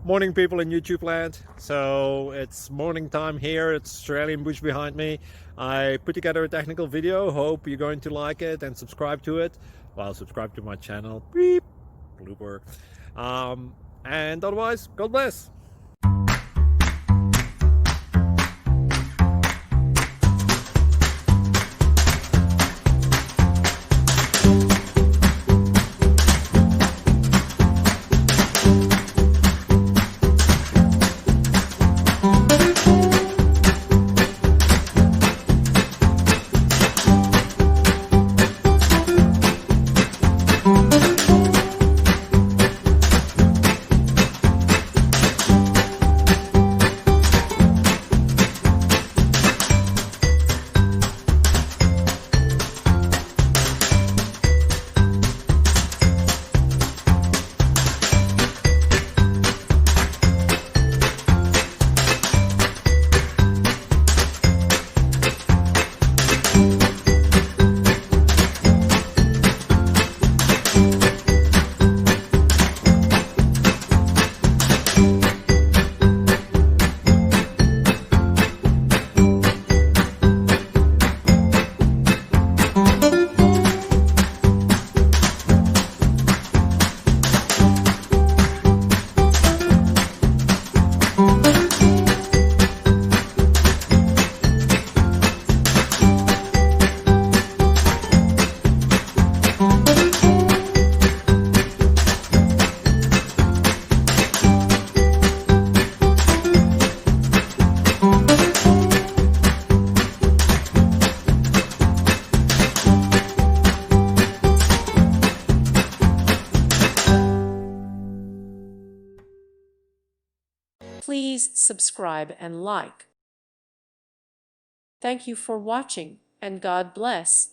Morning, people in YouTube land. So it's morning time here. It's Australian bush behind me. I put together a technical video. Hope you're going to like it and subscribe to it. Well, subscribe to my channel. Beep. Blooper. And otherwise, God bless. Please subscribe and like. Thank you for watching, and God bless.